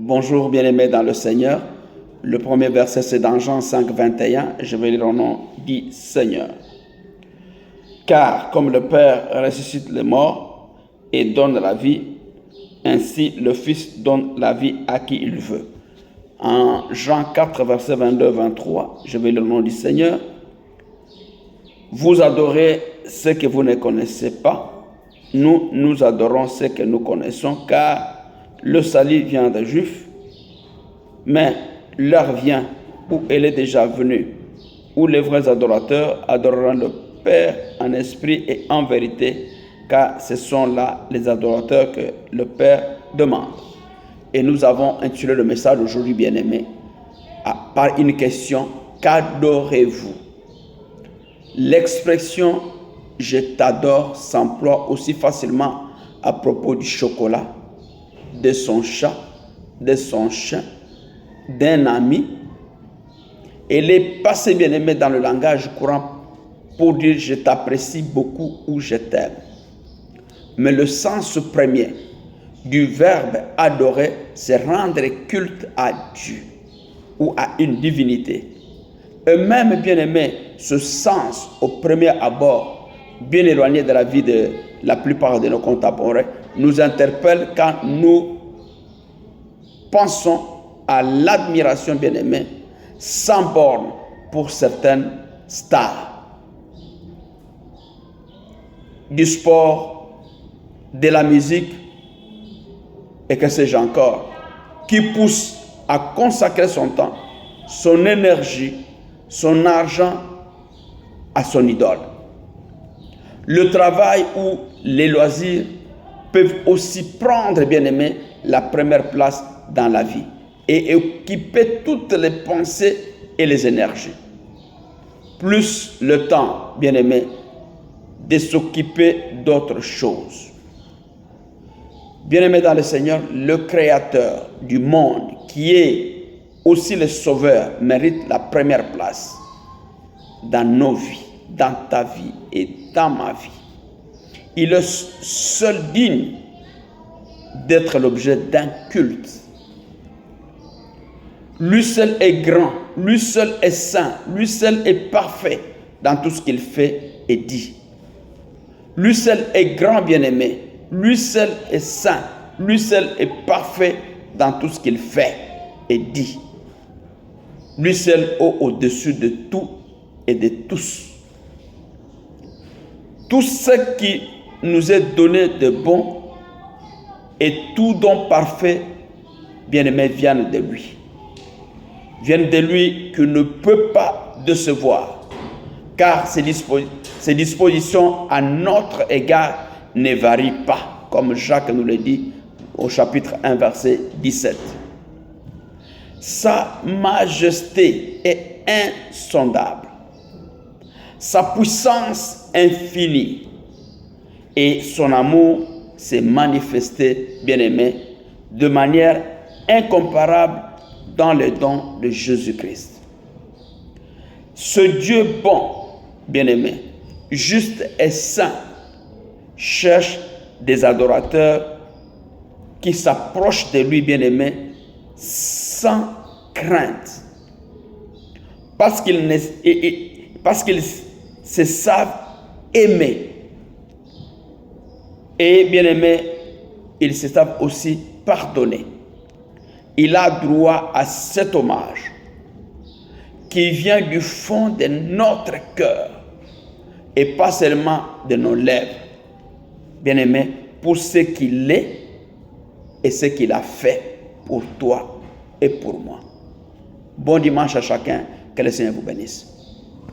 Bonjour bien-aimés dans le Seigneur. Le premier verset c'est dans Jean 5, 21. Je vais lire au nom du Seigneur. Car comme le Père ressuscite les morts et donne la vie, ainsi le Fils donne la vie à qui il veut. En Jean 4, verset 22-23, je vais lire au nom du Seigneur. Vous adorez ce que vous ne connaissez pas. Nous adorons ce que nous connaissons, car le salut vient des Juifs, mais l'heure vient où elle est déjà venue, où les vrais adorateurs adoreront le Père en esprit et en vérité, car ce sont là les adorateurs que le Père demande. Et nous avons intitulé le message aujourd'hui, bien-aimé, par une question: qu'adorez-vous? L'expression « je t'adore » s'emploie aussi facilement à propos du chocolat, de son chat, de son chien, d'un ami. Elle est passée, bien-aimée, dans le langage courant pour dire « je t'apprécie beaucoup » ou « je t'aime ». Mais le sens premier du verbe « adorer », c'est rendre culte à Dieu ou à une divinité. Et même, bien-aimé, ce sens, au premier abord, bien éloigné de la vie de la plupart de nos contemporains, nous interpelle quand nous pensons à l'admiration, bien-aimée, sans borne pour certaines stars du sport, de la musique et que sais-je encore, qui poussent à consacrer son temps, son énergie, son argent à son idole. Le travail ou les loisirs peuvent aussi prendre, bien-aimé, la première place dans la vie et occuper toutes les pensées et les énergies. Plus le temps, bien-aimé, de s'occuper d'autres choses. Bien-aimé dans le Seigneur, le Créateur du monde, qui est aussi le Sauveur, mérite la première place dans nos vies, dans ta vie et dans ma vie. Il est seul digne d'être l'objet d'un culte. Lui seul est grand, lui seul est saint, lui seul est parfait dans tout ce qu'il fait et dit. Lui seul est grand, bien-aimé, lui seul est saint, lui seul est parfait dans tout ce qu'il fait et dit. Lui seul est au-dessus de tout et de tous. Tout ce qui nous est donné de bon et tout don parfait, bien-aimé, viennent de lui. Viennent de lui qui ne peut pas décevoir, car ses dispositions à notre égard ne varient pas, comme Jacques nous le dit au chapitre 1, verset 17. Sa majesté est insondable, sa puissance infinie et son amour s'est manifesté, bien-aimé, de manière incomparable dans le don de Jésus-Christ. Ce Dieu bon, bien-aimé, juste et saint, cherche des adorateurs qui s'approchent de lui, bien-aimé, sans crainte, parce qu'ils se savent aimer. Et bien aimé, ils se savent aussi pardonner. Il a droit à cet hommage qui vient du fond de notre cœur et pas seulement de nos lèvres. Bien aimé, pour ce qu'il est et ce qu'il a fait pour toi et pour moi. Bon dimanche à chacun, que le Seigneur vous bénisse.